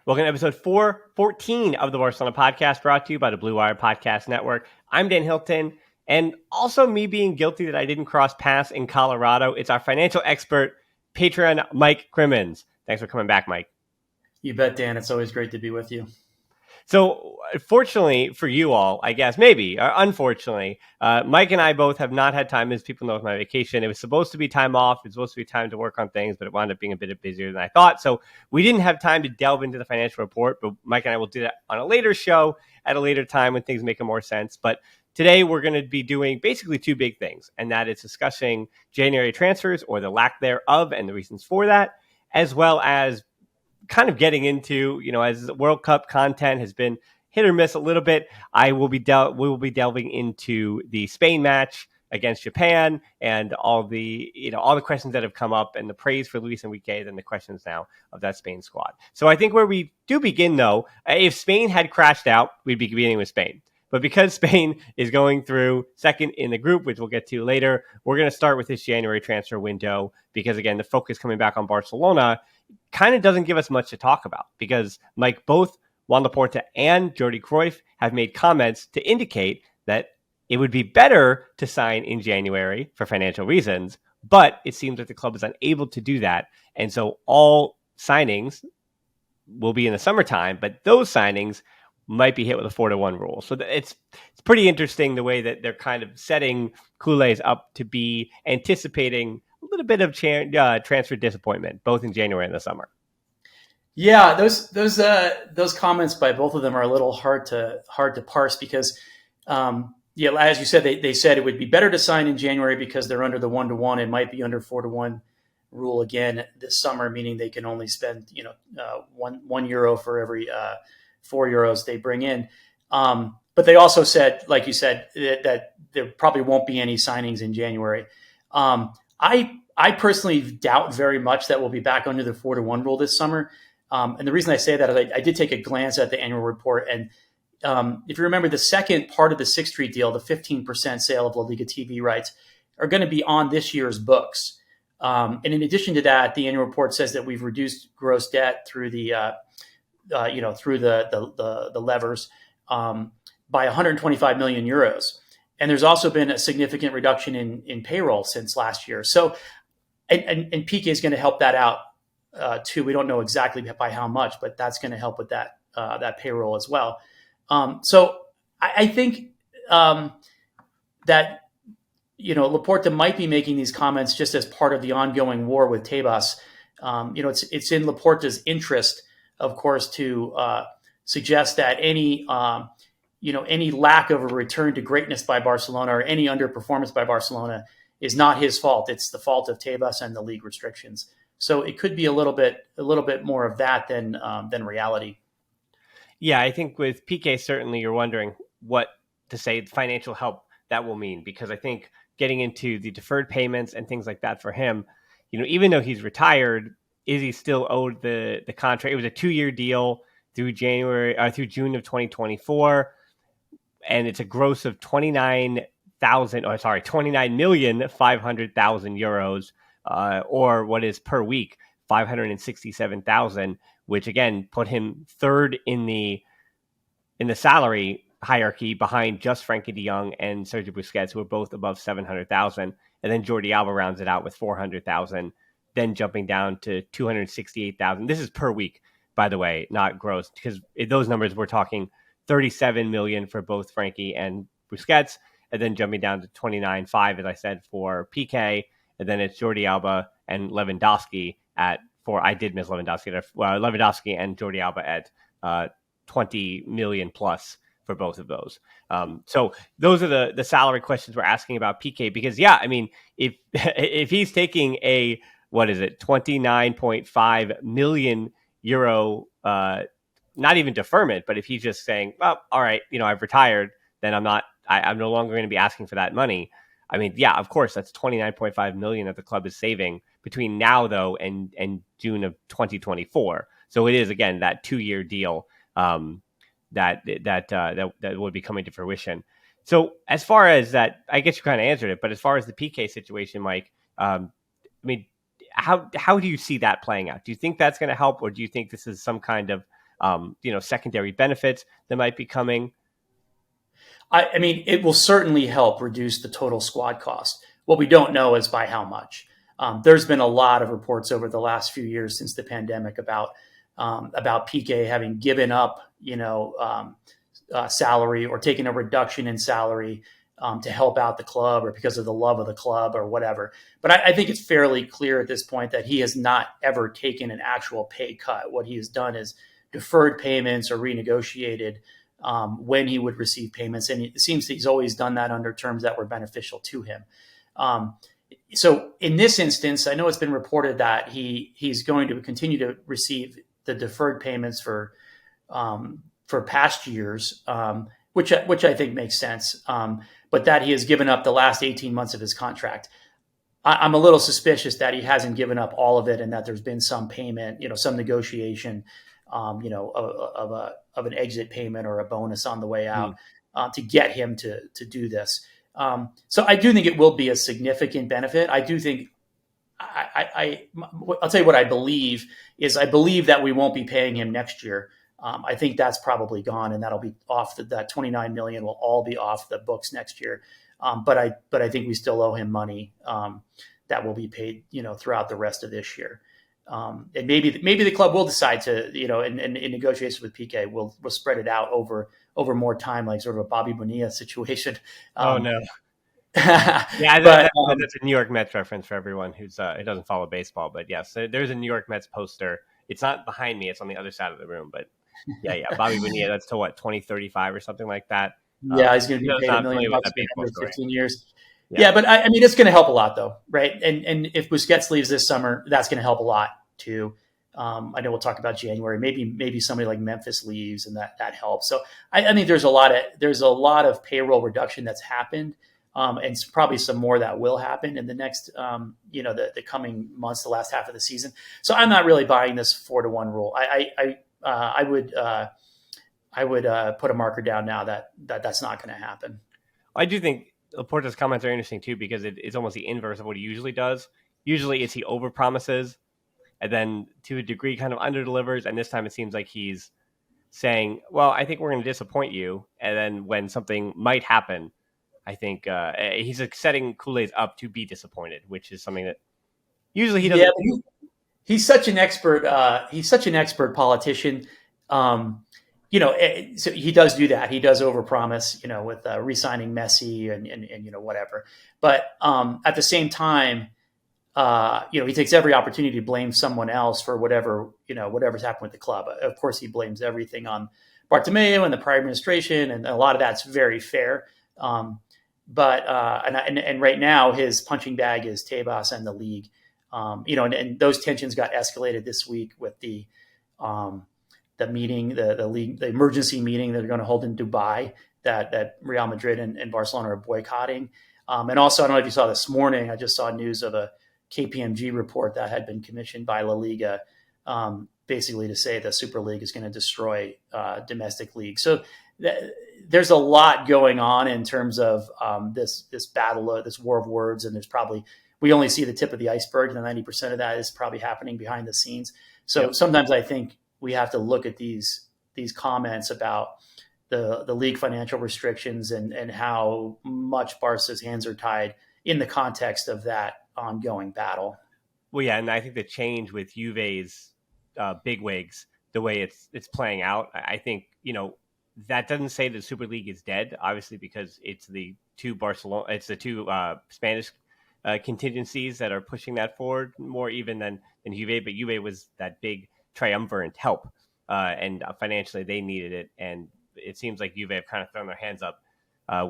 Welcome to episode 414 of the Barcelona Podcast, brought to you by the Blue Wire Podcast Network. I'm Dan Hilton, and also me being guilty that I didn't cross paths in Colorado. It's our financial expert, patron Mike Crimmins. Thanks for coming back, Mike. You bet, Dan. It's always great to be with you. So, fortunately for you all, I guess, maybe, or unfortunately, Mike and I both have not had time, as people know, with my vacation. It was supposed to be time off. It was supposed to be time to work on things, but it wound up being a bit busier than I thought. So we didn't have time to delve into the financial report, but Mike and I will do that on a later show at a later time when things make more sense. But today we're going to be doing basically two big things, and that is discussing January transfers or the lack thereof and the reasons for that, as well as kind of getting into, as World Cup content has been hit or miss a little bit, we will be delving into the Spain match against Japan and all the questions that have come up and the praise for Luis Enrique and the questions now of that Spain squad. So I think where we do begin, though, if Spain had crashed out, we'd be beginning with Spain. But because Spain is going through second in the group, which we'll get to later, we're going to start with this January transfer window because, again, the focus coming back on Barcelona kind of doesn't give us much to talk about because, Mike, both Laporta and Gerard Cruyff have made comments to indicate that it would be better to sign in January for financial reasons, but it seems like the club is unable to do that. And so all signings will be in the summertime, but those signings might be hit with a 4-1 rule. So it's pretty interesting the way that they're kind of setting Culés up to be anticipating a little bit of transfer disappointment, both in January and the summer. Yeah, those comments by both of them are a little hard to parse because, as you said, they said it would be better to sign in January because they're under the 1-1. It might be under 4-1 rule again this summer, meaning they can only spend €1 for every €4 they bring in. But they also said, like you said, that there probably won't be any signings in January. I personally doubt very much that we'll be back under the 4-1 rule this summer. And the reason I say that is I did take a glance at the annual report. And if you remember, the second part of the Sixth Street deal, the 15% sale of La Liga TV rights, are going to be on this year's books. And in addition to that, the annual report says that we've reduced gross debt through the levers by 125 million euros. And there's also been a significant reduction in payroll since last year. So, and Pique is going to help that out too. We don't know exactly by how much, but that's going to help with that payroll as well. So I think that Laporta might be making these comments just as part of the ongoing war with Tebas. It's in Laporta's interest, of course, to suggest that any lack of a return to greatness by Barcelona or any underperformance by Barcelona is not his fault. It's the fault of Tebas and the league restrictions. So it could be a little bit more of that than reality. Yeah, I think with Pique, certainly you're wondering what to say financial help that will mean, because I think getting into the deferred payments and things like that for him, even though he's retired, is he still owed the contract? It was a 2-year deal through June of 2024, and it's a gross of 29,500,000 euros, or what is per week 567,000, which again put him third in the salary hierarchy behind just Frankie de Jong and Sergio Busquets, who are both above 700,000, and then Jordi Alba rounds it out with 400,000. Then jumping down to 268,000. This is per week, by the way, not gross, because those numbers we're talking 37 million for both Frankie and Busquets, and then jumping down to 29.5, as I said, for Pique, and then it's Jordi Alba and Lewandowski I did miss Lewandowski. Lewandowski and Jordi Alba at 20 million plus for both of those. So those are the salary questions we're asking about Pique, because if he's taking a 29.5 million euro, not even deferment, but if he's just saying, well, all right, I've retired, then I'm no longer going to be asking for that money. Of course, that's 29.5 million that the club is saving between now, though, and June of 2024. So it is, again, that 2-year deal that would be coming to fruition. So as far as that, I guess you kind of answered it, but as far as the Pique situation, Mike, how do you see that playing out? Do you think that's going to help, or do you think this is some kind of secondary benefits that might be coming? I mean, it will certainly help reduce the total squad cost. What we don't know is by how much. There's been a lot of reports over the last few years since the pandemic about Pique having given up, salary or taken a reduction in salary to help out the club or because of the love of the club or whatever. But I think it's fairly clear at this point that he has not ever taken an actual pay cut. What he has done is deferred payments or renegotiated when he would receive payments. And it seems that he's always done that under terms that were beneficial to him. So in this instance, I know it's been reported that he's going to continue to receive the deferred payments for past years, which I think makes sense. But that he has given up the last 18 months of his contract. I'm a little suspicious that he hasn't given up all of it and that there's been some payment, some negotiation, of an exit payment or a bonus on the way out to get him to do this. So I do think it will be a significant benefit. I do think I'll tell you what I believe is I believe that we won't be paying him next year. I think that's probably gone, and that'll be off. That $29 million will all be off the books next year. But I think we still owe him money that will be paid, throughout the rest of this year. And maybe the club will decide to, in negotiations with Pique, we'll spread it out over more time, like sort of a Bobby Bonilla situation. Oh no. Yeah, that's a New York Mets reference for everyone who doesn't follow baseball. But yes, there's a New York Mets poster. It's not behind me; it's on the other side of the room. But yeah, Bobby Bonilla. That's to what 2035 or something like that. Yeah, he's going to be paid $1 million for 15 years. Yeah, but I mean, it's going to help a lot, though, right? And if Busquets leaves this summer, that's going to help a lot too. I know we'll talk about January. Maybe somebody like Memphis leaves, and that helps. So I think there's a lot of payroll reduction that's happened. And probably some more that will happen in the next, the coming months, the last half of the season. So I'm not really buying this 4-1 rule. I would put a marker down now that's not going to happen. I do think Laporta's comments are interesting too, because it's almost the inverse of what he usually does. Usually he overpromises and then to a degree kind of underdelivers. And this time it seems like he's saying, well, I think we're going to disappoint you. And then when something might happen, I think he's setting Kool-Aid up to be disappointed, which is something that usually he doesn't. Yeah, he's such an expert. He's such an expert politician. So he does do that. He does overpromise, with re-signing Messi and whatever. But at the same time, he takes every opportunity to blame someone else for whatever's happened with the club. Of course, he blames everything on Bartomeu and the prior administration, and a lot of that's very fair. But right now his punching bag is Tebas and the league, and those tensions got escalated this week with the meeting, the league, the emergency meeting that they're going to hold in Dubai that Real Madrid and Barcelona are boycotting. And also, I don't know if you saw this morning, I just saw news of a KPMG report that had been commissioned by La Liga, basically to say the Super League is going to destroy domestic league. So there's a lot going on in terms of this battle, this war of words, and we only see the tip of the iceberg, and 90% of that is probably happening behind the scenes. So Sometimes I think we have to look at these comments about the league financial restrictions and how much Barca's hands are tied in the context of that ongoing battle. Well, yeah, and I think the change with Juve's bigwigs, the way it's playing out, I think that doesn't say the Super League is dead, obviously, because it's the two Spanish contingencies that are pushing that forward more even than Juve. But Juve was that big triumvirate help, and financially they needed it. And it seems like Juve have kind of thrown their hands up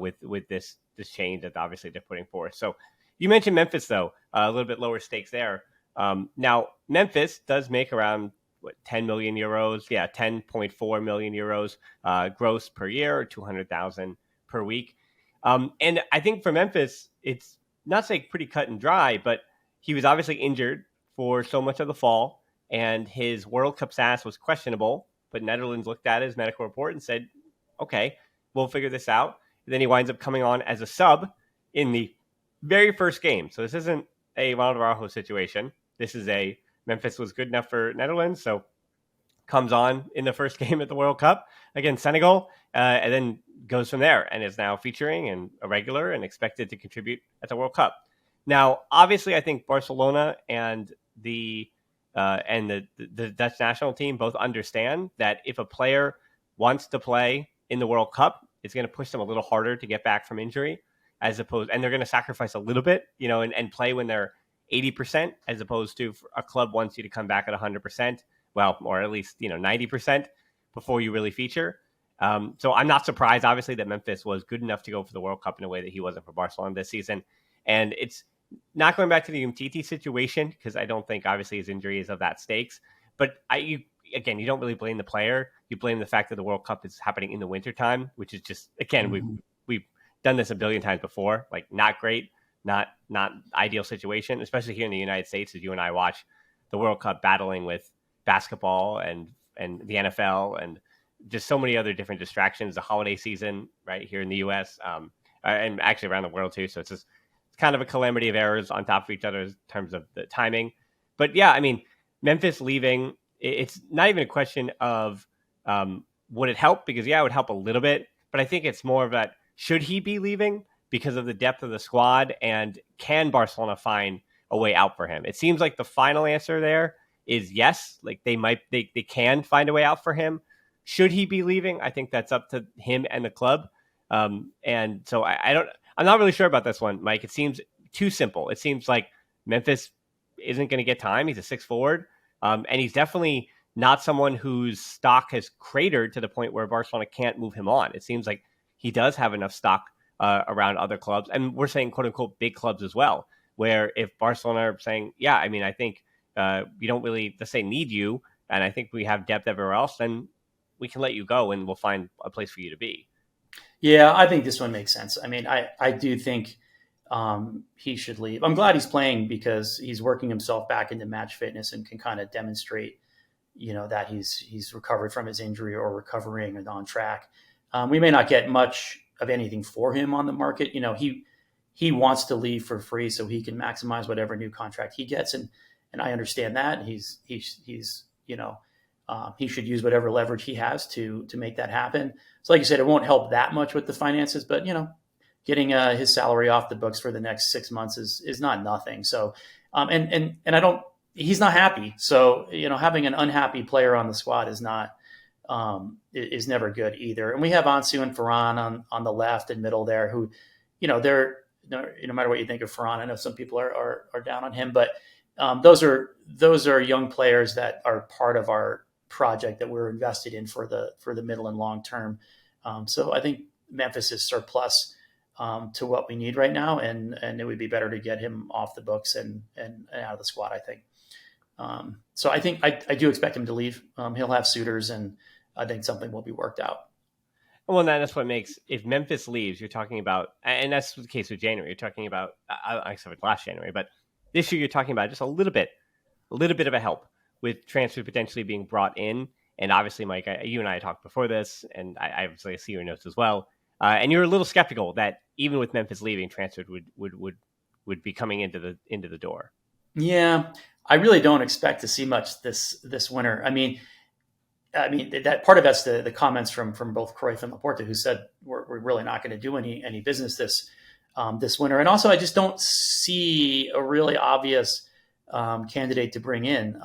with this change that obviously they're putting forth. So you mentioned Memphis, though, a little bit lower stakes there. Now, Memphis does make around 10 million euros. Yeah, 10.4 million euros gross per year, or 200,000 per week. And I think for Memphis, it's not say pretty cut and dry, but he was obviously injured for so much of the fall, and his World Cup status was questionable. But Netherlands looked at his medical report and said, okay, we'll figure this out. And then he winds up coming on as a sub in the very first game. So this isn't a Ronald Araujo situation. This is Memphis was good enough for Netherlands, so comes on in the first game at the World Cup against Senegal, and then goes from there and is now featuring and a regular and expected to contribute at the World Cup. Now, obviously, I think Barcelona and the Dutch national team both understand that if a player wants to play in the World Cup, it's going to push them a little harder to get back from injury, and they're going to sacrifice a little bit, and play when they're 80%, as opposed to a club wants you to come back at 100%, well, or at least 90% before you really feature. So I'm not surprised, obviously, that Memphis was good enough to go for the World Cup in a way that he wasn't for Barcelona this season. And it's not going back to the Umtiti situation, because I don't think, obviously, his injury is of that stakes. But you don't really blame the player. You blame the fact that the World Cup is happening in the wintertime, which is just, again, we've done this a billion times before. Like, not great, not ideal situation, especially here in the United States, as you and I watch the World Cup battling with basketball and the NFL and just so many other different distractions. The holiday season, right here in the U.S. And actually around the world too. So it's just kind of a calamity of errors on top of each other in terms of the timing. But yeah, I mean, Memphis leaving, it's not even a question of would it help, because it would help a little bit. But I think it's more of that, should he be leaving because of the depth of the squad, and can Barcelona find a way out for him? It seems like the final answer there is yes. Like they can find a way out for him. Should he be leaving? I think that's up to him and the club. And so I'm not really sure about this one, Mike. It seems too simple. It seems like Memphis isn't going to get time. He's a 6 forward. And he's definitely not someone whose stock has cratered to the point where Barcelona can't move him on. It seems like he does have enough stock around other clubs. And we're saying, quote unquote, big clubs as well, where if Barcelona are saying, I think we don't really, let's say, need you, and I think we have depth everywhere else, then we can let you go and we'll find a place for you to be. Yeah, I think this one makes sense. I mean, I do think he should leave. I'm glad he's playing, because he's working himself back into match fitness and can kind of demonstrate, that he's recovered from his injury or recovering and on track. We may not get much of anything for him on the market. He wants to leave for free so he can maximize whatever new contract he gets, and I understand that. He's he should use whatever leverage he has to make that happen. So like you said, it won't help that much with the finances, but getting his salary off the books for the next 6 months is not nothing. So, he's not happy. So, having an unhappy player on the squad is never good either. And we have Ansu and Ferran on the left and middle there, who, they're, no matter what you think of Ferran, I know some people are down on him, but those are young players that are part of our project that we're invested in for the middle and long term. So I think Memphis is surplus to what we need right now, and it would be better to get him off the books and out of the squad, I think. So I think I do expect him to leave. He'll have suitors, and I think something will be worked out. Well, that's what makes, if Memphis leaves, you're talking about, and that's the case with January, you're talking about, except for last January, but this year you're talking about just a little bit of a help with transfer potentially being brought in. And obviously, Mike, you and I talked before this, and I obviously see your notes as well. And you're a little skeptical that even with Memphis leaving, transfer would be coming into the door. Yeah, I really don't expect to see much this winter. I mean that part of that's the comments from both Cruyff and Laporta, who said we're really not going to do any business this winter. And also, I just don't see a really obvious candidate to bring in.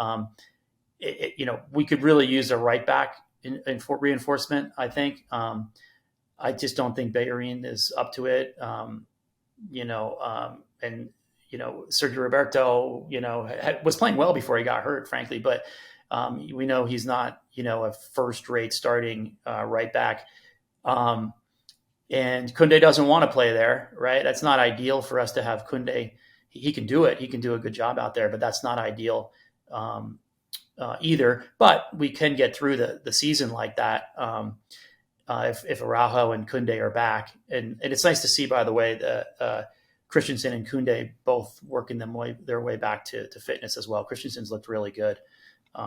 We could really use a right back in reinforcement, I think. I just don't think Bellerin is up to it. Sergio Roberto, was playing well before he got hurt, frankly, but we know he's not, a first-rate starting right back. And Koundé doesn't want to play there, right? That's not ideal for us to have Koundé. He can do it. He can do a good job out there, but that's not ideal either. But we can get through the season like that if Araujo and Koundé are back. And it's nice to see, by the way, that Christensen and Koundé both working their way back to fitness as well. Christensen's looked really good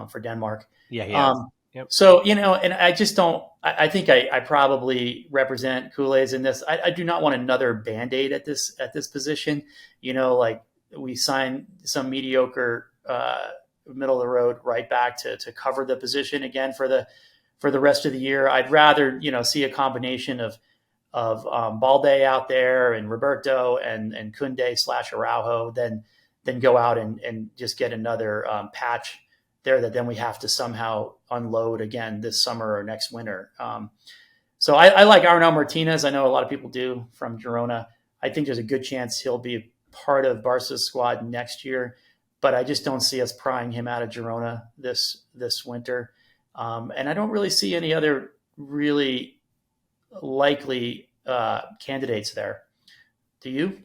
for Denmark. Yeah, he has. Yep. So, and I just don't, I think I probably represent Kool-Aid's in this. I do not want another Band-Aid at this position. Like we signed some mediocre middle of the road right back to cover the position again for the rest of the year. I'd rather see a combination of Balde out there and Roberto and Kunde / Araujo than go out and just get another patch there that then we have to somehow unload again this summer or next winter. So I like Arnau Martinez. I know a lot of people do from Girona. I think there's a good chance he'll be part of Barca's squad next year, but I just don't see us prying him out of Girona this winter. And I don't really see any other really likely candidates there. Do you?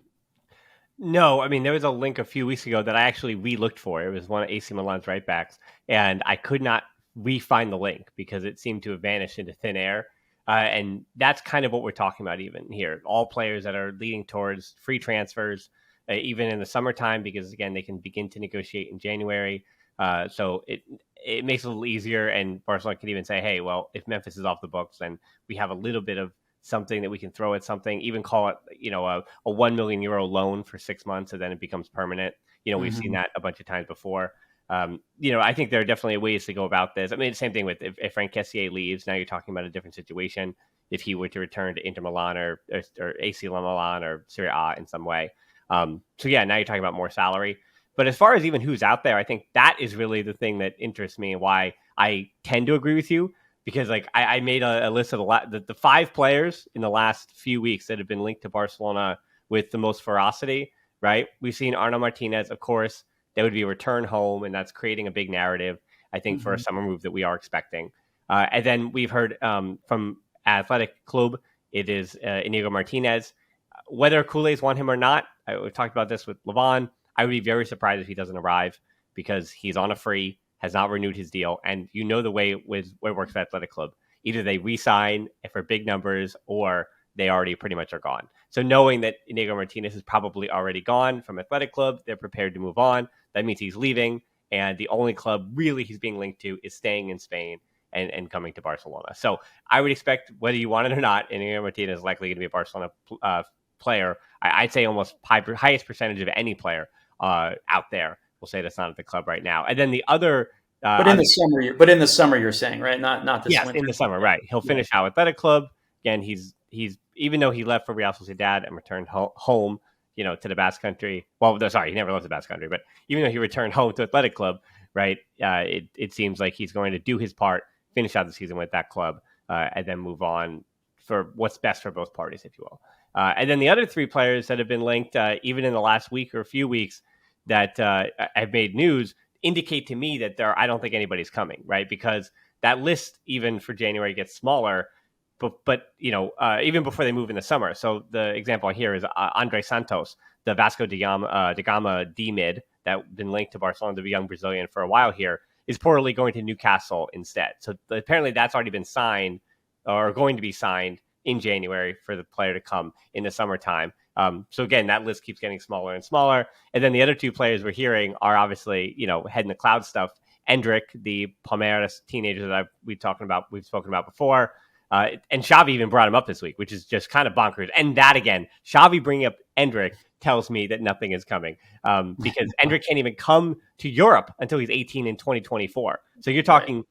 No, I mean, there was a link a few weeks ago that I actually re-looked for. It was one of AC Milan's right backs, and I could not re-find the link because it seemed to have vanished into thin air. And that's kind of what we're talking about even here. All players that are leading towards free transfers, even in the summertime, because, again, they can begin to negotiate in January. So it makes it a little easier, and Barcelona can even say, hey, well, if Memphis is off the books, then we have a little bit of something that we can throw at something, even call it, a 1 million euro loan for 6 months, and then it becomes permanent. We've seen that a bunch of times before. I think there are definitely ways to go about this. I mean, the same thing with if Frank Kessié leaves, now you're talking about a different situation. If he were to return to Inter Milan or AC Milan or Serie A in some way. Now you're talking about more salary. But as far as even who's out there, I think that is really the thing that interests me and why I tend to agree with you. Because I made a list of the 5 players in the last few weeks that have been linked to Barcelona with the most ferocity, right? We've seen Arnau Martinez, of course, that would be a return home, and that's creating a big narrative, I think, for a summer move that we are expecting. And then we've heard from Athletic Club, it is Inigo Martinez. Whether Culés want him or not, we've talked about this with Levon, I would be very surprised if he doesn't arrive because he's on a free, has not renewed his deal, and the way it works at Athletic Club. Either they re-sign for big numbers or they already pretty much are gone. So knowing that Inigo Martinez is probably already gone from Athletic Club, they're prepared to move on. That means he's leaving, and the only club really he's being linked to is staying in Spain and coming to Barcelona. So I would expect, whether you want it or not, Inigo Martinez is likely going to be a Barcelona player. I'd say almost highest percentage of any player out there. We'll say that's not at the club right now. And then the other, but in the summer, you're saying, right? Not this winter. In the summer, right? He'll finish out with Athletic Club. Again, he's even though he left for Real Sociedad and returned home, to the Basque Country. Well, sorry, he never left the Basque Country, but even though he returned home to Athletic Club, right? It seems like he's going to do his part, finish out the season with that club, and then move on for what's best for both parties, if you will. And then the other 3 players that have been linked, even in the last week or a few weeks, that have made news indicate to me that I don't think anybody's coming, right? Because that list, even for January, gets smaller, but even before they move in the summer. So the example here is Andre Santos, the Vasco da Gama D-mid that been linked to Barcelona, the young Brazilian, for a while here, is reportedly going to Newcastle instead. So apparently that's already been signed or going to be signed in January for the player to come in the summertime. So again, that list keeps getting smaller and smaller. And then the other 2 players we're hearing are obviously, head in the cloud stuff. Endrick, the Palmeiras teenager that we've spoken about before. And Xavi even brought him up this week, which is just kind of bonkers. And that, again, Xavi bringing up Endrick tells me that nothing is coming because Endrick can't even come to Europe until he's 18 in 2024. So you're talking,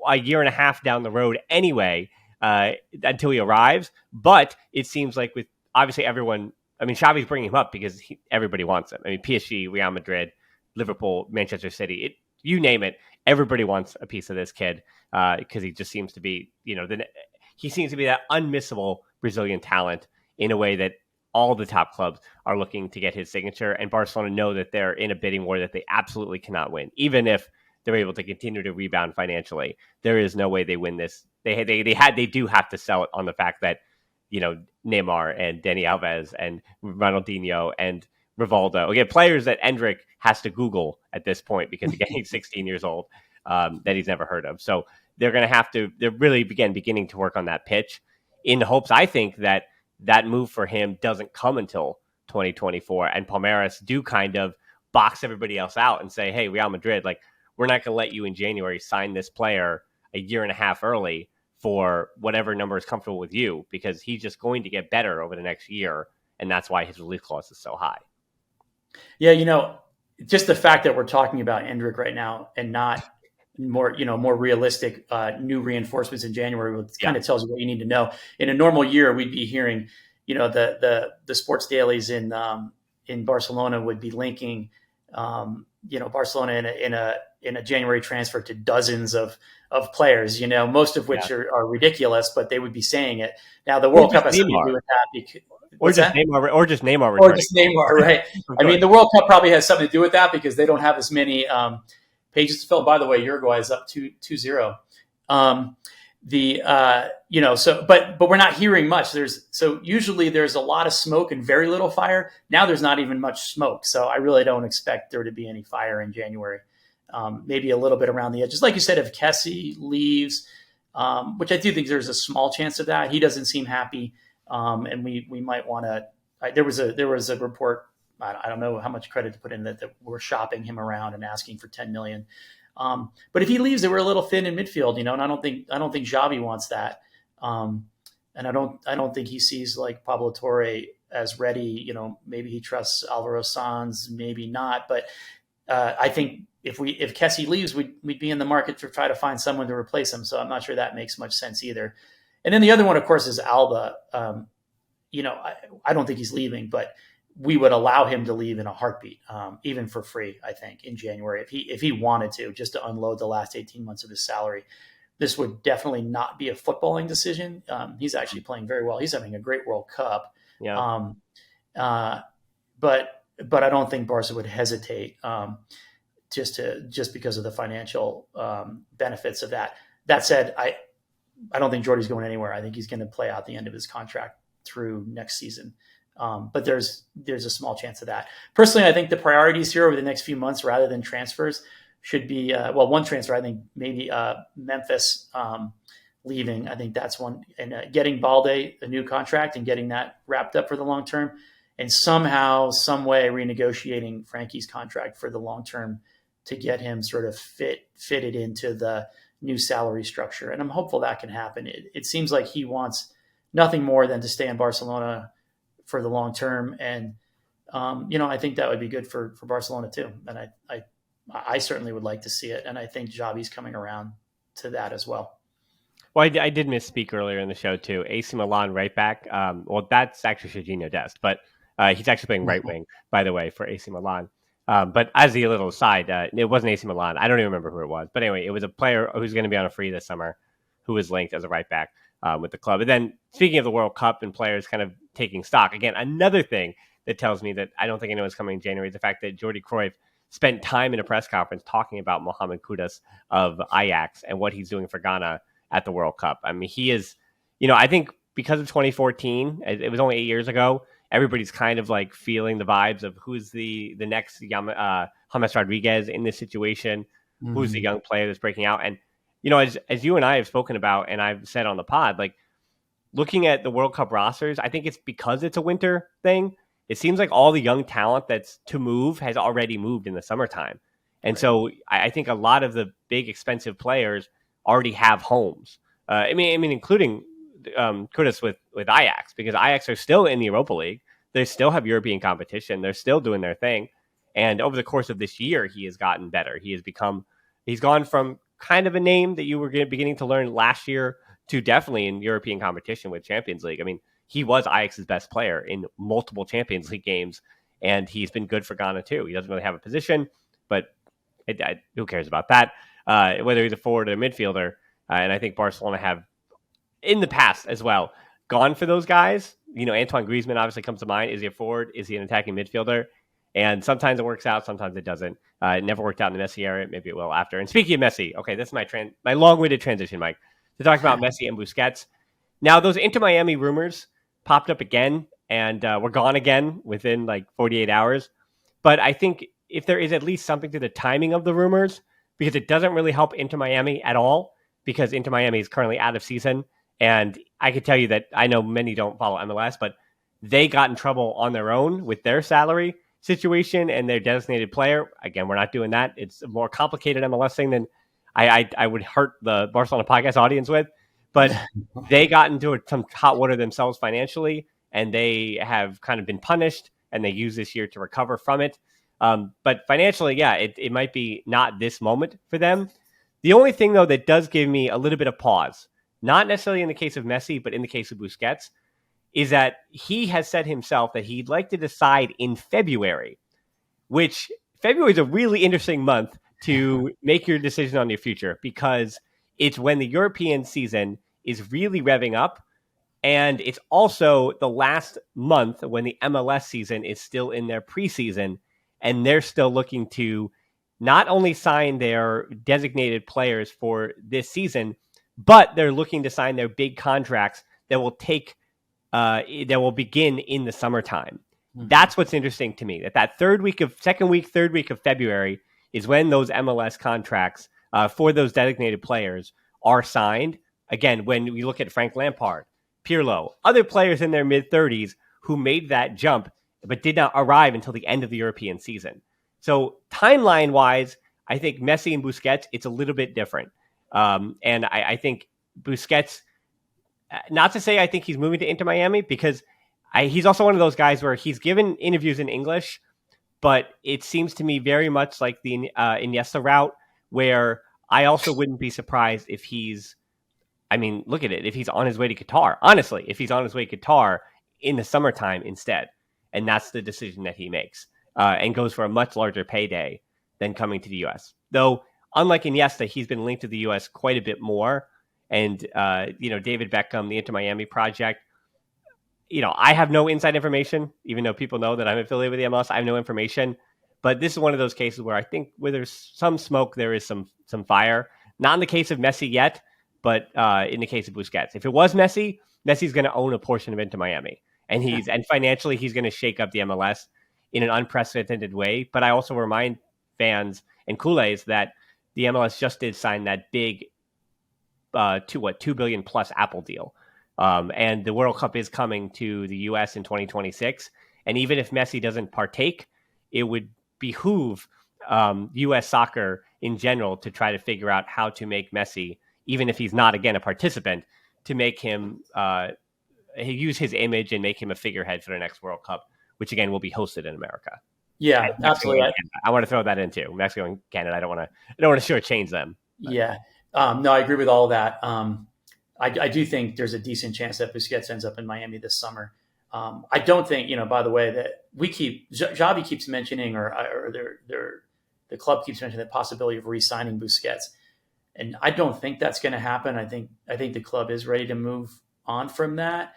a year and a half down the road anyway until he arrives. But it seems like with obviously everyone, I mean, Xavi's bringing him up because everybody wants him. I mean, PSG, Real Madrid, Liverpool, Manchester City, you name it, everybody wants a piece of this kid because he just seems to be, he seems to be that unmissable Brazilian talent in a way that all the top clubs are looking to get his signature. And Barcelona know that they're in a bidding war that they absolutely cannot win. Even if they're able to continue to rebound financially, there is no way they win this. They do have to sell it on the fact that, Neymar and Dani Alves and Ronaldinho and Rivaldo. Again, players that Endrick has to Google at this point because, again, he's 16 years old, that he's never heard of. So they're going to have to, they're really beginning to work on that pitch in hopes, I think, that move for him doesn't come until 2024. And Palmeiras do kind of box everybody else out and say, hey, Real Madrid, we're not going to let you in January sign this player a year and a half early for whatever number is comfortable with you, because he's just going to get better over the next year. And that's why his release clause is so high. Yeah, just the fact that we're talking about Endrick right now and not more realistic new reinforcements in January kind of tells you what you need to know. In a normal year, we'd be hearing, the sports dailies in Barcelona would be linking, Barcelona in a January transfer to dozens of players, most of which are ridiculous, but they would be saying it. Now the World Cup has something to do with that. Or just Neymar, right? I mean, the World Cup probably has something to do with that because they don't have as many pages to fill. By the way, Uruguay is up 2-0. But we're not hearing much. Usually there's a lot of smoke and very little fire. Now there's not even much smoke. So I really don't expect there to be any fire in January. Maybe a little bit around the edges. Like you said, if Kessie leaves, which I do think there's a small chance of that. He doesn't seem happy. And we might want to. There was a report. I don't know how much credit to put in that we're shopping him around and asking for 10 million. But if he leaves, they were a little thin in midfield, and I don't think Xavi wants that. And I don't think he sees like Pablo Torre as ready. Maybe he trusts Alvaro Sanz, maybe not. But I think if Kessie leaves, we'd be in the market to try to find someone to replace him. So I'm not sure that makes much sense either. And then the other one, of course, is Alba. I don't think he's leaving, but we would allow him to leave in a heartbeat, even for free, I think, in January. If he wanted to, just to unload the last 18 months of his salary. This would definitely not be a footballing decision. He's actually playing very well. He's having a great World Cup. Yeah. But I don't think Barca would hesitate just because of the financial benefits of that. That said, I don't think Jordi's going anywhere. I think he's going to play out the end of his contract through next season. But there's a small chance of that. Personally, I think the priorities here over the next few months, rather than transfers, should be one transfer. I think maybe Memphis leaving. I think that's one, and getting Balde a new contract and getting that wrapped up for the long term, and somehow, some way, renegotiating Frankie's contract for the long term to get him sort of fitted into the new salary structure. And I'm hopeful that can happen. It seems like he wants nothing more than to stay in Barcelona for the long term. And, I think that would be good for Barcelona too. And I certainly would like to see it. And I think Xavi's coming around to that as well. Well, I did misspeak earlier in the show too. AC Milan right back. That's actually Serginho Dest, but he's actually playing right wing, by the way, for AC Milan. But as a little aside, it wasn't AC Milan. I don't even remember who it was. But anyway, it was a player who's going to be on a free this summer who was linked as a right back with the club. And then speaking of the World Cup and players kind of taking stock, again, another thing that tells me that I don't think anyone's coming in January is the fact that Jordi Cruyff spent time in a press conference talking about Mohamed Kudus of Ajax and what he's doing for Ghana at the World Cup. I mean, he is, I think because of 2014, it was only 8 years ago, everybody's kind of like feeling the vibes of who's the next James Rodriguez in this situation, who's the young player that's breaking out. And, as you and I have spoken about, and I've said on the pod, like looking at the World Cup rosters, I think it's because it's a winter thing. It seems like all the young talent that's to move has already moved in the summertime. And so I think a lot of the big expensive players already have homes. I mean, including Kudus with Ajax, because Ajax are still in the Europa League. They still have European competition. They're still doing their thing. And over the course of this year, he has gotten better. He's gone from kind of a name that you were beginning to learn last year to definitely in European competition with Champions League. I mean, he was Ajax's best player in multiple Champions League games, and he's been good for Ghana too. He doesn't really have a position, but who cares about that? Whether he's a forward or a midfielder. And I think Barcelona have, in the past as well, gone for those guys. Antoine Griezmann obviously comes to mind. Is he a forward? Is he an attacking midfielder? And sometimes it works out, sometimes it doesn't. It never worked out in the Messi era. Maybe it will after. And speaking of Messi, okay, this is my long-winded transition, Mike, to talk about Messi and Busquets. Now, those Inter Miami rumors popped up again, and were gone again within like 48 hours. But I think if there is at least something to the timing of the rumors, because it doesn't really help Inter Miami at all, because Inter Miami is currently out of season. And I could tell you that I know many don't follow MLS, but they got in trouble on their own with their salary situation and their designated player. Again, we're not doing that. It's a more complicated MLS thing than I would hurt the Barcelona Podcast audience with. But they got into some hot water themselves financially, and they have kind of been punished, and they use this year to recover from it. But financially, yeah, it might be not this moment for them. The only thing, though, that does give me a little bit of pause, not necessarily in the case of Messi, but in the case of Busquets, is that he has said himself that he'd like to decide in February, which February is a really interesting month to make your decision on your future because it's when the European season is really revving up. And it's also the last month when the MLS season is still in their preseason, and they're still looking to not only sign their designated players for this season, but they're looking to sign their big contracts that will begin in the summertime. Mm-hmm. That's what's interesting to me. That third week of February is when those MLS contracts for those designated players are signed. Again, when we look at Frank Lampard, Pirlo, other players in their mid-30s who made that jump but did not arrive until the end of the European season. So timeline-wise, I think Messi and Busquets, it's a little bit different. And I think Busquets, not to say I think he's moving to Inter Miami, because he's also one of those guys where he's given interviews in English, but it seems to me very much like the Iniesta route, where I also wouldn't be surprised if look at it. If he's on his way to Qatar, honestly, if he's on his way to Qatar in the summertime instead, and that's the decision that he makes, and goes for a much larger payday than coming to the U.S. Though, unlike Iniesta, he's been linked to the U.S. quite a bit more. And, David Beckham, the Inter Miami project, I have no inside information, even though people know that I'm affiliated with the MLS. I have no information. But this is one of those cases where I think where there's some smoke, there is some fire. Not in the case of Messi yet, but in the case of Busquets. If it was Messi, Messi's going to own a portion of Inter Miami. And and financially, he's going to shake up the MLS in an unprecedented way. But I also remind fans and culés that the MLS just did sign that big $2 billion plus Apple deal. And the World Cup is coming to the US in 2026. And even if Messi doesn't partake, it would behoove US soccer in general to try to figure out how to make Messi, even if he's not, again, a participant, to make him use his image and make him a figurehead for the next World Cup, which again will be hosted in America. Yeah, absolutely. I want to throw that in too. Mexico and Canada. I don't want to shortchange them. But. Yeah. No, I agree with all of that. I do think there's a decent chance that Busquets ends up in Miami this summer. I don't think, by the way, that Xavi keeps mentioning, or the club keeps mentioning the possibility of re-signing Busquets. And I don't think that's going to happen. I think the club is ready to move on from that.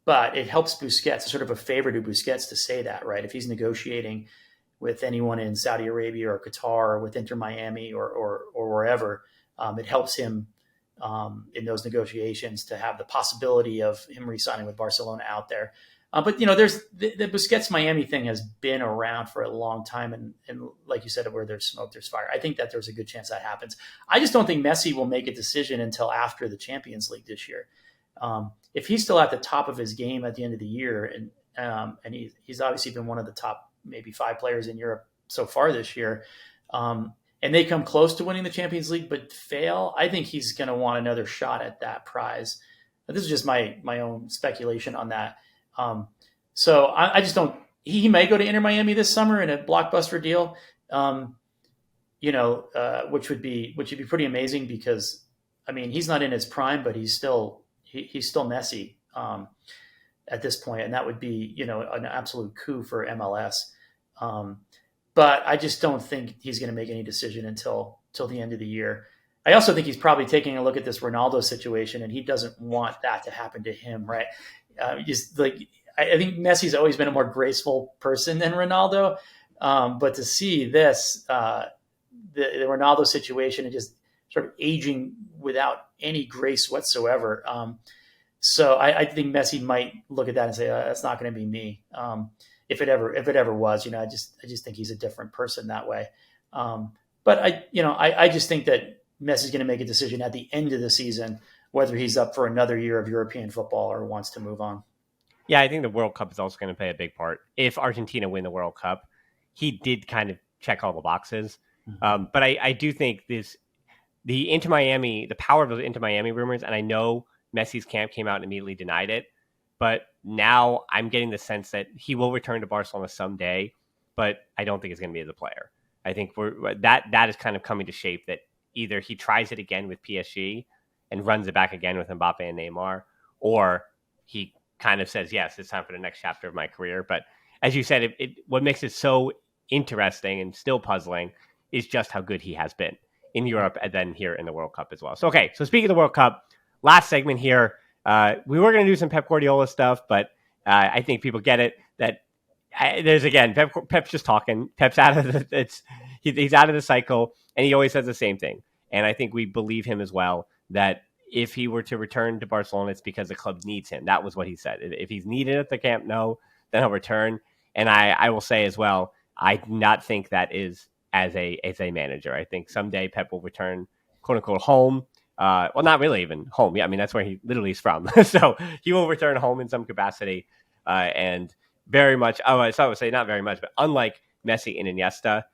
But it helps Busquets, sort of a favor to Busquets to say that, right? If he's negotiating with anyone in Saudi Arabia or Qatar or with Inter Miami or wherever, it helps him in those negotiations to have the possibility of him re-signing with Barcelona out there. But there's the Busquets Miami thing has been around for a long time, and like you said, where there's smoke, there's fire. I think that there's a good chance that happens. I just don't think Messi will make a decision until after the Champions League this year. If he's still at the top of his game at the end of the year, and he's obviously been one of the top maybe 5 players in Europe so far this year, and they come close to winning the Champions League but fail, I think he's going to want another shot at that prize. But this is just my own speculation on that. So I just don't. He may go to Inter Miami this summer in a blockbuster deal, which would be pretty amazing because, he's not in his prime, but he's still Messi at this point, and that would be an absolute coup for MLS. But I just don't think he's going to make any decision until the end of the year. I also think he's probably taking a look at this Ronaldo situation, and he doesn't want that to happen to him, right? I think Messi's always been a more graceful person than Ronaldo, but to see this, the Ronaldo situation and just sort of aging without any grace whatsoever. So I think Messi might look at that and say, "That's not going to be me." If it ever was, I just think he's a different person that way. But I just think that Messi's going to make a decision at the end of the season whether he's up for another year of European football or wants to move on. Yeah, I think the World Cup is also going to play a big part. If Argentina win the World Cup, he did kind of check all the boxes. Mm-hmm. But I do think the Inter Miami, the power of those Inter Miami rumors, and I know Messi's camp came out and immediately denied it, but now I'm getting the sense that he will return to Barcelona someday. but I don't think it's going to be as a player. I think that is kind of coming to shape that either he tries it again with PSG and runs it back again with Mbappe and Neymar, or he kind of says, yes, it's time for the next chapter of my career. But as you said, what makes it so interesting and still puzzling is just how good he has been in Europe and then here in the World Cup as well. So, okay, so speaking of the World Cup, last segment here, we were going to do some Pep Guardiola stuff, but I think people get it that there's, again, Pep's just talking. Pep's out of he's out of the cycle, and he always says the same thing. And I think we believe him as well, that if he were to return to Barcelona, it's because the club needs him. That was what he said. If he's needed at the Camp Nou, then he'll return. And I will say as well, I do not think that is as a manager. I think someday Pep will return, quote unquote, home. Well, not really even home. Yeah, I mean, that's where he literally is from. So he will return home in some capacity. And very much, so I would say not very much, but unlike Messi and Iniesta,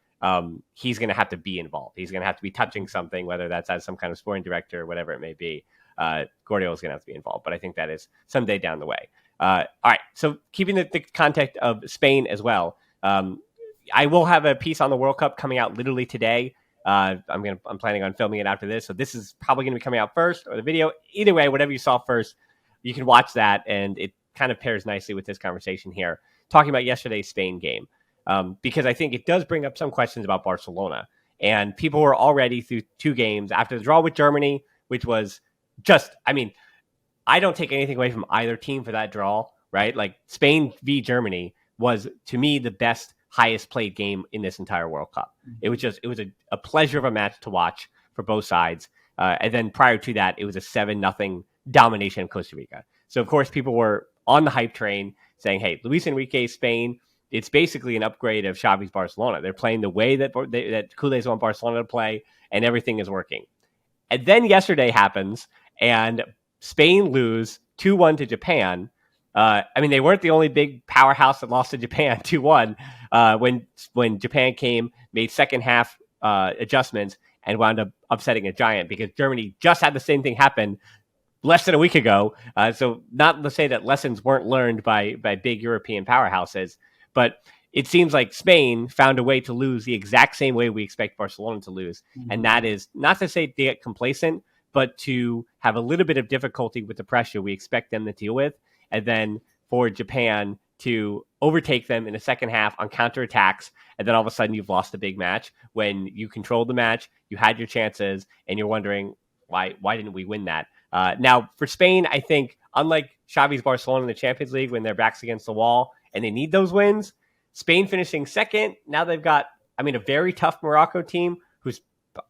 he's going to have to be involved. He's going to have to be touching something, whether that's as some kind of sporting director or whatever it may be. Guardiola's going to have to be involved, but I think that is someday down the way. All right, so keeping the context of Spain as well, I will have a piece on the World Cup coming out literally today. I'm planning on filming it after this, so this is probably going to be coming out first, or the video. Either way, whatever you saw first, you can watch that, and it kind of pairs nicely with this conversation here, talking about yesterday's Spain game, because I think it does bring up some questions about Barcelona. And people were already through 2 games after the draw with Germany, which was just, I mean, I don't take anything away from either team for that draw, right? Like Spain v Germany was, to me, the best, highest played game in this entire World Cup. It was a pleasure of a match to watch for both sides. And then prior to that, it was a 7-0 domination of Costa Rica. So of course people were on the hype train saying, hey, Luis Enrique's Spain, it's basically an upgrade of Xavi's Barcelona. They're playing the way that Culés want Barcelona to play, and everything is working. And then yesterday happens, and Spain lose 2-1 to Japan. I mean, they weren't the only big powerhouse that lost to Japan 2-1 when Japan came, made second half adjustments, and wound up upsetting a giant, because Germany just had the same thing happen less than a week ago. So not to say that lessons weren't learned by big European powerhouses, but it seems like Spain found a way to lose the exact same way we expect Barcelona to lose. Mm-hmm. And that is not to say they get complacent, but to have a little bit of difficulty with the pressure we expect them to deal with. And then for Japan to overtake them in the second half on counterattacks. And then all of a sudden you've lost a big match when you controlled the match, you had your chances, and you're wondering, why didn't we win that? Now, for Spain, I think, unlike Xavi's Barcelona in the Champions League when their back's against the wall and they need those wins, Spain finishing second, now they've got, a very tough Morocco team who's,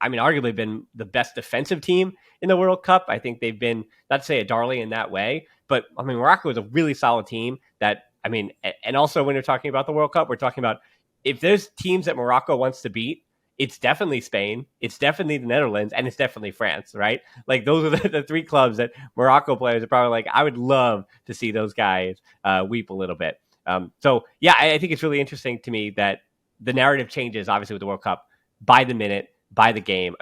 arguably been the best defensive team in the World Cup. I think they've been, not to say a darling in that way, but, Morocco is a really solid team that, and also when you're talking about the World Cup, we're talking about if there's teams that Morocco wants to beat, it's definitely Spain, it's definitely the Netherlands, and it's definitely France, right? Like, those are the 3 clubs that Morocco players are probably like, I would love to see those guys weep a little bit. So, yeah, I think it's really interesting to me that the narrative changes, obviously, with the World Cup by the minute, by the game.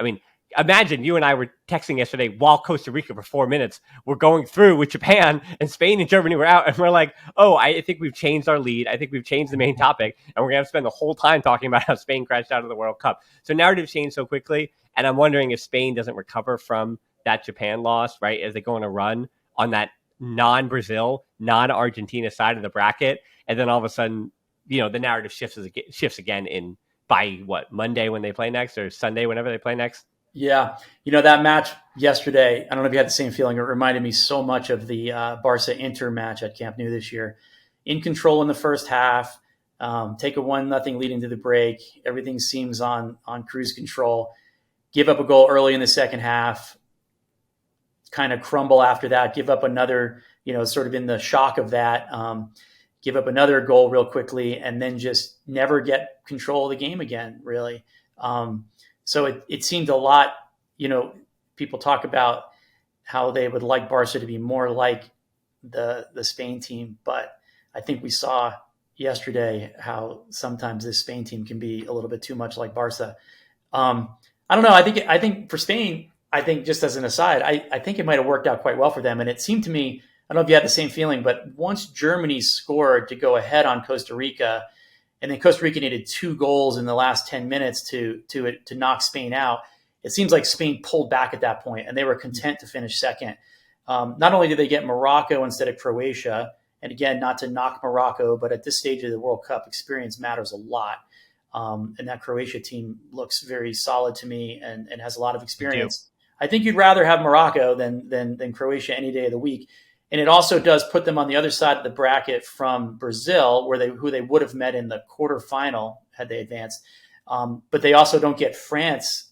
Imagine you and I were texting yesterday while Costa Rica for 4 minutes were going through with Japan, and Spain and Germany were out, and we're like, oh, I think we've changed our lead. I think we've changed the main topic, and we're going to have to spend the whole time talking about how Spain crashed out of the World Cup. So narrative changed so quickly, and I'm wondering if Spain doesn't recover from that Japan loss, right, as they go on a run on that non-Brazil, non-Argentina side of the bracket, and then all of a sudden, the narrative shifts again by Monday when they play next, or Sunday whenever they play next. Yeah. That match yesterday, I don't know if you had the same feeling. It reminded me so much of the Barca-Inter match at Camp Nou this year. In control in the first half, take a 1-0 lead into the break. Everything seems on cruise control. Give up a goal early in the second half, kind of crumble after that, give up another, sort of in the shock of that, give up another goal real quickly, and then just never get control of the game again, really. So it seemed a lot, people talk about how they would like Barca to be more like the Spain team, but I think we saw yesterday how sometimes this Spain team can be a little bit too much like Barca. I don't know. I think for Spain, just as an aside, I think it might have worked out quite well for them. And it seemed to me, I don't know if you had the same feeling, but once Germany scored to go ahead on Costa Rica, and then Costa Rica needed 2 goals in the last 10 minutes to knock Spain out. It seems like Spain pulled back at that point, and they were content to finish second. Not only did they get Morocco instead of Croatia, and again, not to knock Morocco, but at this stage of the World Cup, experience matters a lot. And that Croatia team looks very solid to me and has a lot of experience. I think you'd rather have Morocco than Croatia any day of the week. And it also does put them on the other side of the bracket from Brazil, who they would have met in the quarterfinal had they advanced. But they also don't get France,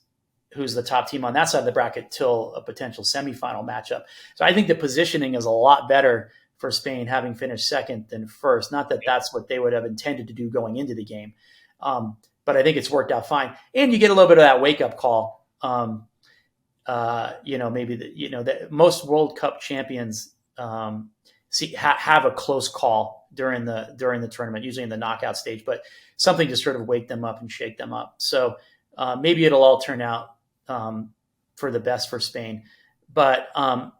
who's the top team on that side of the bracket, till a potential semifinal matchup. So I think the positioning is a lot better for Spain having finished second than first. Not that that's what they would have intended to do going into the game. But I think it's worked out fine. And you get a little bit of that wake-up call. Maybe that most World Cup champions have a close call during the tournament, usually in the knockout stage, but something to sort of wake them up and shake them up. So maybe it'll all turn out for the best for Spain. But I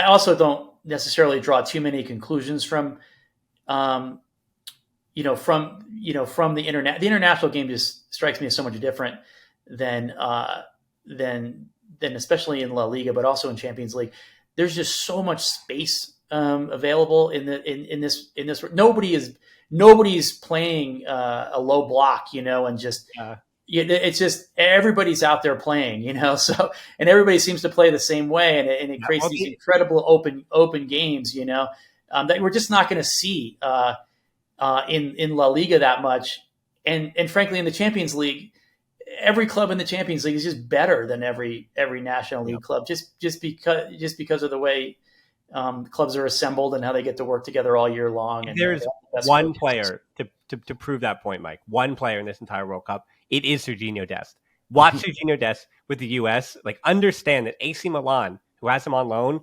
also don't necessarily draw too many conclusions from the international game. Just strikes me as so much different than especially in La Liga, but also in Champions League. There's just so much space available in this. Nobody's playing a low block, and just it's just everybody's out there playing, So and everybody seems to play the same way, and it creates these incredible open games, that we're just not going to see in La Liga that much, and frankly in the Champions League. Every club in the Champions League is just better than every National League club, just because of the way clubs are assembled and how they get to work together all year long. And there's one player to prove that point, Mike. One player in this entire World Cup. It is Sergiño Dest. Watch Sergiño Dest with the U.S. Understand that AC Milan, who has him on loan,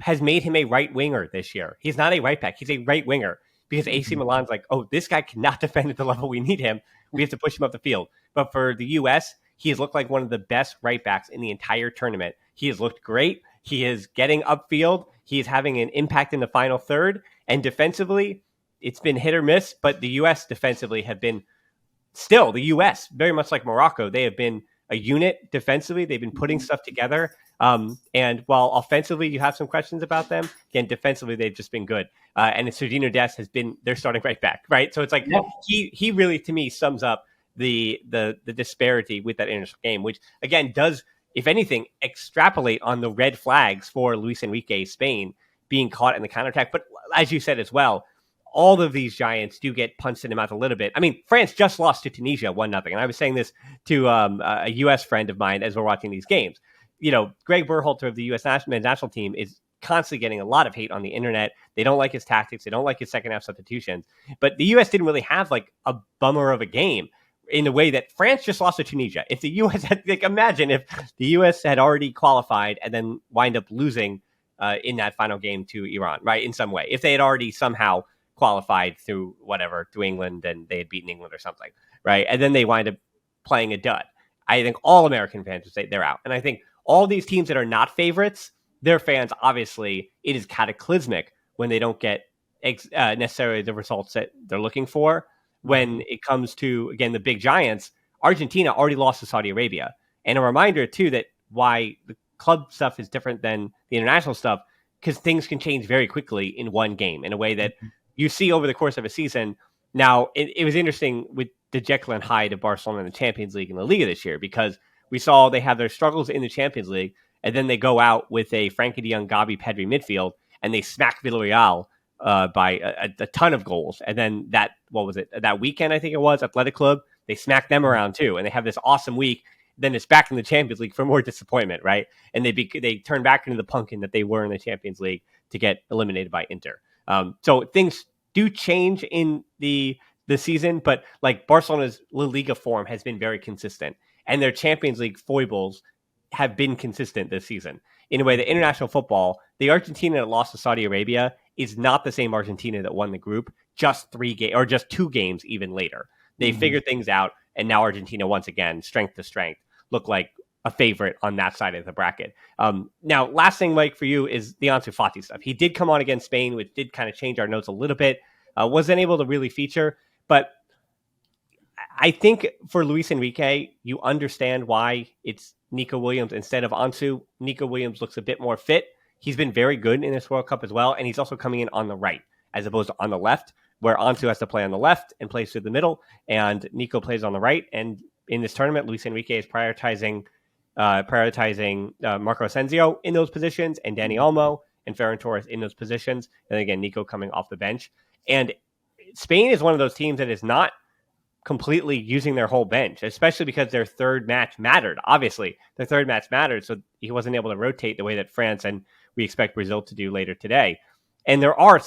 has made him a right winger this year. He's not a right back. He's a right winger because AC Milan's this guy cannot defend at the level we need him. We have to push him up the field. But for the U.S., he has looked like one of the best right backs in the entire tournament. He has looked great. He is getting upfield. He is having an impact in the final third. And defensively, it's been hit or miss. But the U.S. defensively have been still the U.S., very much like Morocco. They have been a unit defensively. They've been putting stuff together. And while offensively you have some questions about them, again, defensively they've just been good. And Sergiño Dest has been their starting right back, right? So it's he really, to me, sums up the disparity with that international game, which again does, if anything, extrapolate on the red flags for Luis Enrique's Spain being caught in the counterattack. But as you said as well, all of these giants do get punched in the mouth a little bit. I mean, France just lost to Tunisia 1-0. And I was saying this to a U.S. friend of mine as we're watching these games. Greg Berhalter of the U.S. national team is constantly getting a lot of hate on the internet. They don't like his tactics. They don't like his second half substitutions. But the U.S. didn't really have a bummer of a game in the way that France just lost to Tunisia. If the U.S. had, imagine if the U.S. had already qualified and then wind up losing in that final game to Iran, right? In some way, if they had already somehow qualified through England and they had beaten England or something, right? And then they wind up playing a dud. I think all American fans would say they're out. And I think all these teams that are not favorites, their fans, obviously, it is cataclysmic when they don't get necessarily the results that they're looking for. When it comes to, again, the big giants, Argentina already lost to Saudi Arabia. And a reminder, too, that why the club stuff is different than the international stuff, because things can change very quickly in one game in a way that you see over the course of a season. Now, it was interesting with the Jekyll and Hyde of Barcelona in the Champions League and the Liga this year, because we saw they have their struggles in the Champions League, and then they go out with a Frankie de Jong, Gavi, Pedri midfield, and they smack Villarreal by a ton of goals. And then that weekend, I think it was, Athletic Club, they smacked them around too. And they have this awesome week. Then it's back in the Champions League for more disappointment, right? And they turn back into the pumpkin that they were in the Champions League to get eliminated by Inter. So things do change in the season, but Barcelona's La Liga form has been very consistent. And their Champions League foibles have been consistent this season. In a way, the international football, the Argentina that lost to Saudi Arabia is not the same Argentina that won the group just 2 games even later. They figured things out, and now Argentina, once again, strength to strength, look like a favorite on that side of the bracket. Now, last thing, Mike, for you is the Ansu Fati stuff. He did come on against Spain, which did kind of change our notes a little bit. Wasn't able to really feature, but I think for Luis Enrique, you understand why it's Nico Williams instead of Ansu. Nico Williams looks a bit more fit. He's been very good in this World Cup as well, and he's also coming in on the right as opposed to on the left, where Ansu has to play on the left and plays through the middle, and Nico plays on the right. And in this tournament, Luis Enrique is prioritizing Marco Asensio in those positions, and Dani Olmo and Ferran Torres in those positions, and again, Nico coming off the bench. And Spain is one of those teams that is not completely using their whole bench, especially because their third match mattered. Obviously, their third match mattered, so he wasn't able to rotate the way that France and we expect Brazil to do later today. And there are,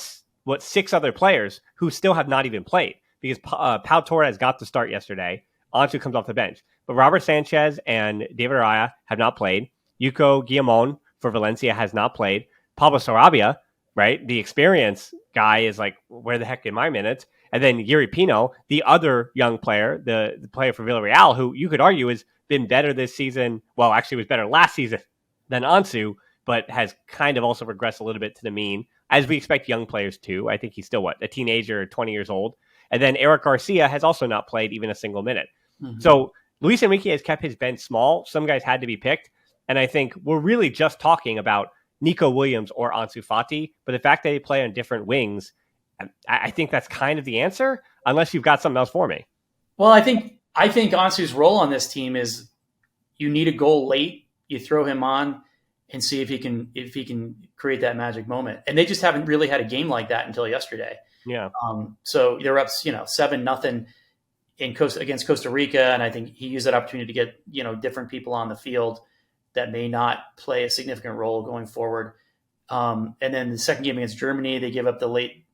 6 other players who still have not even played, because Pau Torres got to start yesterday. Ansu comes off the bench. But Robert Sanchez and David Raya have not played. Yuko Guillamon for Valencia has not played. Pablo Sarabia, right, the experience guy, is like, where the heck are my minutes? And then Yuri Pino, the other young player, the player for Villarreal, who you could argue has been better this season. Well, actually was better last season than Ansu, but has kind of also regressed a little bit to the mean, as we expect young players to. I think he's still, a teenager, 20 years old. And then Eric Garcia has also not played even a single minute. Mm-hmm. So Luis Enrique has kept his bench small. Some guys had to be picked. And I think we're really just talking about Nico Williams or Ansu Fati. But the fact that they play on different wings, I think that's kind of the answer, unless you've got something else for me. Well, I think Ansu's role on this team is, you need a goal late, you throw him on and see if he can create that magic moment. And they just haven't really had a game like that until yesterday. Yeah. So they're up, 7-0 against Costa Rica, and I think he used that opportunity to get different people on the field that may not play a significant role going forward. And then the second game against Germany, they give up the late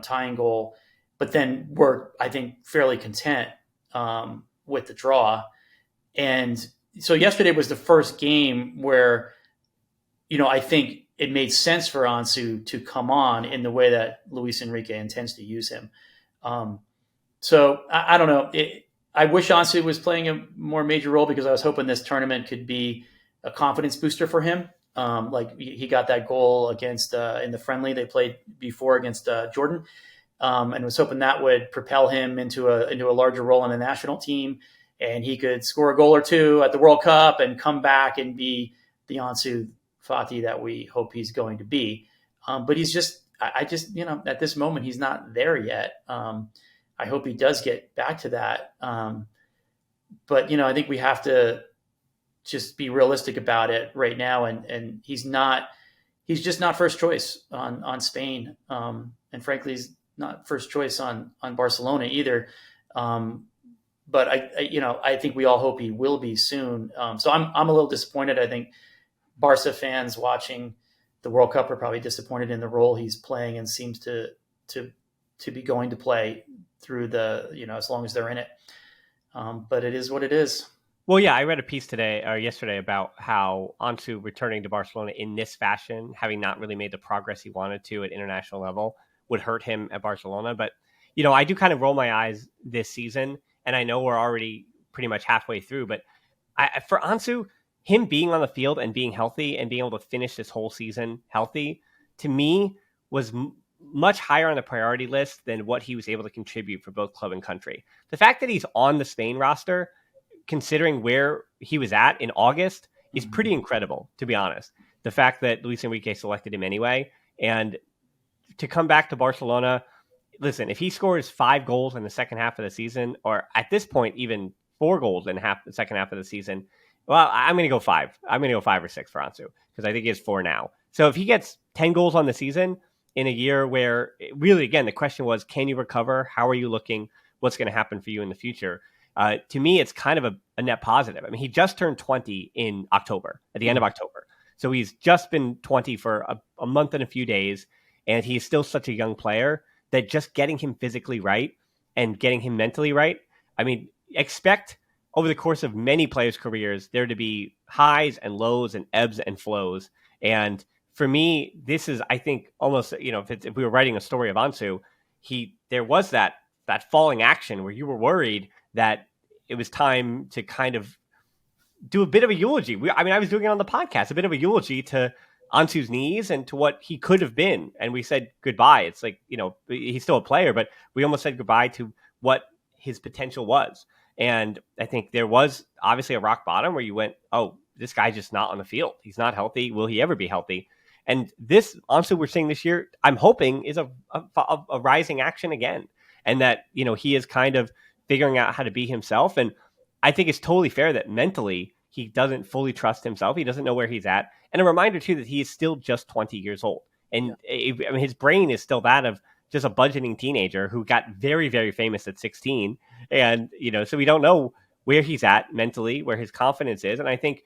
tying goal, but then we're, I think, fairly content with the draw. And so yesterday was the first game where, I think it made sense for Ansu to come on in the way that Luis Enrique intends to use him. So I don't know. I wish Ansu was playing a more major role, because I was hoping this tournament could be a confidence booster for him. Like he got that goal against in the friendly they played before against Jordan, and was hoping that would propel him into a larger role in the national team, and he could score a goal or two at the World Cup and come back and be the Ansu Fati that we hope he's going to be. But he's just, I just, at this moment, he's not there yet. I hope he does get back to that. But, I think we have to just be realistic about it right now. And he's just not first choice on Spain. And frankly, he's not first choice on Barcelona either. But I think we all hope he will be soon. So I'm a little disappointed. I think Barca fans watching the World Cup are probably disappointed in the role he's playing, and seems to be going to play through the, as long as they're in it. But it is what it is. Well, yeah, I read a piece yesterday about how Ansu returning to Barcelona in this fashion, having not really made the progress he wanted to at international level, would hurt him at Barcelona. But, I do kind of roll my eyes this season, and I know we're already pretty much halfway through, but for Ansu, him being on the field and being healthy and being able to finish this whole season healthy, to me, was much higher on the priority list than what he was able to contribute for both club and country. The fact that he's on the Spain roster, considering where he was at in August, is pretty incredible, to be honest. The fact that Luis Enrique selected him anyway, and to come back to Barcelona, listen, if he scores 5 goals in the second half of the season, or at this point, even 4 goals in the second half of the season, well, I'm going to go 5. I'm going to go 5 or 6 for Ansu, because I think he has 4 now. So if he gets 10 goals on the season in a year where, really, again, the question was, can you recover? How are you looking? What's going to happen for you in the future? To me, it's kind of a net positive. I mean, he just turned 20 in October, at the end of October. So he's just been 20 for a month and a few days, and he's still such a young player that just getting him physically right and getting him mentally right, I mean, expect over the course of many players' careers there to be highs and lows and ebbs and flows. And for me, this is, I think, almost, if we were writing a story of Ansu, there was that falling action where you were worried that it was time to kind of do a bit of a eulogy. I was doing it on the podcast, a bit of a eulogy to Ansu's knees and to what he could have been. And we said goodbye. It's like, he's still a player, but we almost said goodbye to what his potential was. And I think there was obviously a rock bottom where you went, oh, this guy's just not on the field. He's not healthy. Will he ever be healthy? And this, honestly, we're seeing this year, I'm hoping is a rising action again. And that, he is kind of figuring out how to be himself. And I think it's totally fair that mentally he doesn't fully trust himself. He doesn't know where he's at. And a reminder, too, that he is still just 20 years old. And his brain is still that of just a budgeting teenager who got very, very famous at 16. And, so we don't know where he's at mentally, where his confidence is. And I think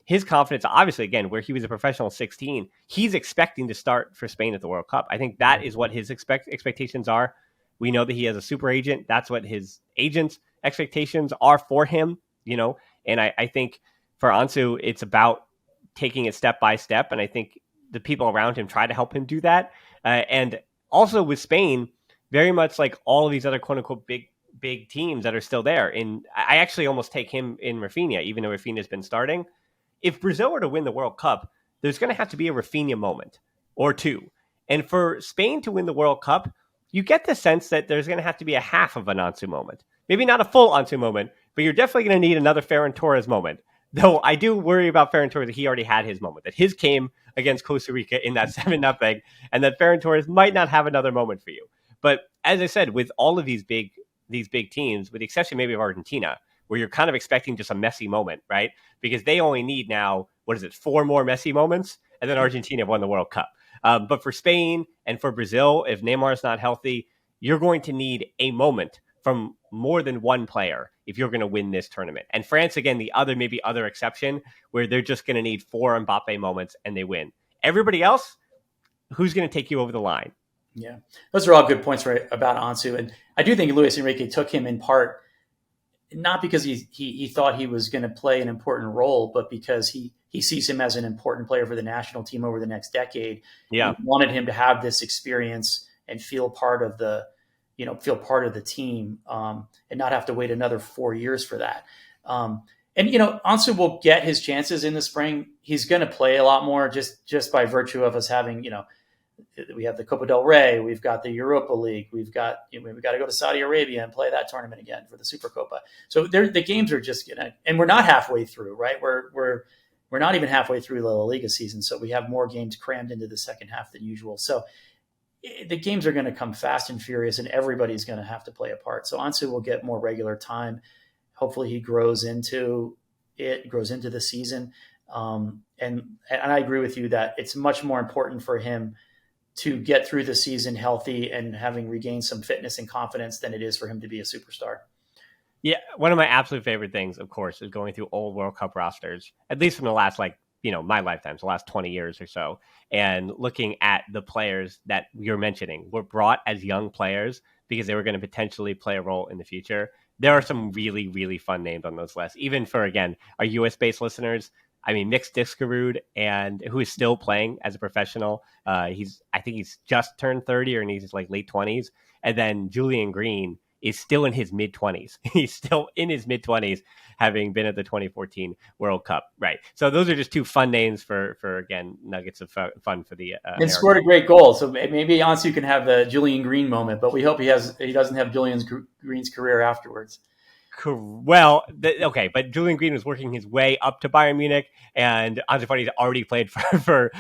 his confidence, obviously, again, where he was a professional at 16, he's expecting to start for Spain at the World Cup. I think that is what his expectations are. We know that he has a super agent. That's what his agent's expectations are for him, And I think for Ansu, it's about taking it step by step. And I think the people around him try to help him do that. And also with Spain, very much like all of these other quote unquote big teams that are still there. And I actually almost take him in Rafinha, even though Rafinha's been starting. If Brazil were to win the World Cup, there's going to have to be a Rafinha moment or two. And for Spain to win the World Cup, you get the sense that there's going to have to be a half of an Ansu moment. Maybe not a full Ansu moment, but you're definitely going to need another Ferran Torres moment. Though I do worry about Ferran Torres that he already had his moment, that his came against Costa Rica in that 7-0, and that Ferran Torres might not have another moment for you. But as I said, with all of these big teams, with the exception maybe of Argentina, where you're kind of expecting just a Messi moment, right? Because they only need now, 4 more Messi moments, and then Argentina won the World Cup. But for Spain and for Brazil, if Neymar's not healthy, you're going to need a moment from more than one player if you're going to win this tournament. And France, again, the other exception, where they're just going to need 4 Mbappe moments and they win. Everybody else, who's going to take you over the line? Yeah, those are all good points about Ansu. And I do think Luis Enrique took him in part, not because he thought he was going to play an important role, but because he sees him as an important player for the national team over the next decade. Yeah. He wanted him to have this experience and feel part of the team, and not have to wait another 4 years for that. And Ansu will get his chances in the spring. He's going to play a lot more just by virtue of us having, we have the Copa del Rey, we've got the Europa League, we've got to go to Saudi Arabia and play that tournament again for the Supercopa. So the games are just and we're not halfway through, right? We're not even halfway through the La Liga season, so we have more games crammed into the second half than usual. So the games are going to come fast and furious, and everybody's going to have to play a part. So Ansu will get more regular time. Hopefully he grows into the season. And I agree with you that it's much more important for him to get through the season healthy and having regained some fitness and confidence than it is for him to be a superstar. Yeah, one of my absolute favorite things, of course, is going through old World Cup rosters, at least from the last, my lifetime, so the last 20 years or so, and looking at the players that you're mentioning were brought as young players because they were going to potentially play a role in the future. There are some really, really fun names on those lists, even for, again, our US-based listeners. I mean, Mix Diskerud, and who is still playing as a professional. I think he's just turned 30 or in his late 20s. And then Julian Green is still in his mid-20s. He's still in his mid-20s, having been at the 2014 World Cup. Right. So those are just 2 fun names for again, nuggets of fun for the and scored a great goal. So maybe Ansu can have the Julian Green moment, but we hope he doesn't have Julian Green's career afterwards. Well, but Julian Green was working his way up to Bayern Munich, and Ansu Fati's already played for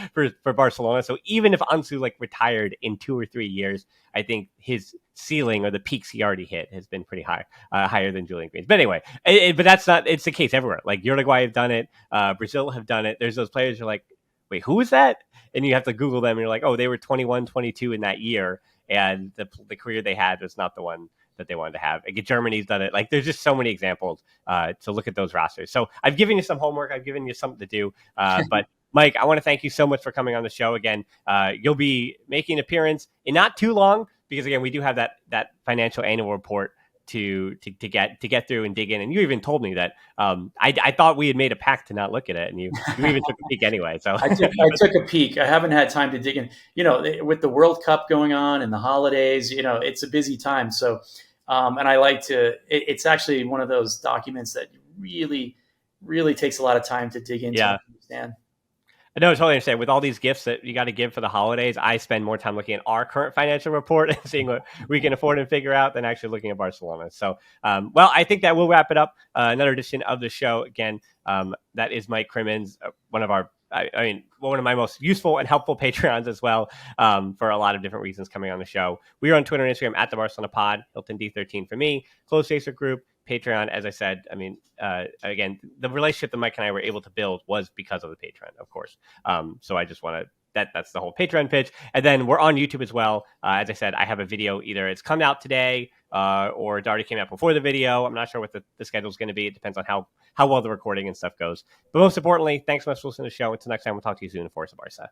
Barcelona. So even if Ansu retired in 2 or 3 years, I think his ceiling or the peaks he already hit has been pretty high, higher than Julian Green's. But anyway, but that's not. It's the case everywhere. Uruguay have done it, Brazil have done it. There's those players who are like, wait, who is that? And you have to Google them, and you're like, oh, they were 21, 22 in that year, and the career they had was not the one that they wanted to have. Germany's done it. There's just so many examples to look at those rosters. So I've given you some homework. I've given you something to do. But Mike, I want to thank you so much for coming on the show again. You'll be making an appearance in not too long because, again, we do have that financial annual report to get through and dig in. And you even told me that I thought we had made a pact to not look at it, and you even took a peek anyway. So I took a peek. I haven't had time to dig in. With the World Cup going on and the holidays, it's a busy time. So, and I like to. It's actually one of those documents that really, really takes a lot of time to dig into. Yeah. And understand. I know, totally understand. With all these gifts that you got to give for the holidays, I spend more time looking at our current financial report and seeing what we can afford and figure out than actually looking at Barcelona. So, well, I think that will wrap it up. Another edition of the show. Again, that is Mike Crimmins, one of our, one of my most useful and helpful Patreons as well, for a lot of different reasons coming on the show. We are on Twitter and Instagram at the Barcelona Pod, Hilton D13 for me, Close Facebook group, Patreon. As I said, again, the relationship that Mike and I were able to build was because of the Patreon, of course. So I just want to, that's the whole Patreon pitch. And then we're on YouTube as well. As I said, I have a video, either it's come out today or it already came out before the video. I'm not sure what the schedule is going to be. It depends on how well the recording and stuff goes. But most importantly, thanks so much for listening to the show. Until next time, we'll talk to you soon. Forza Barca.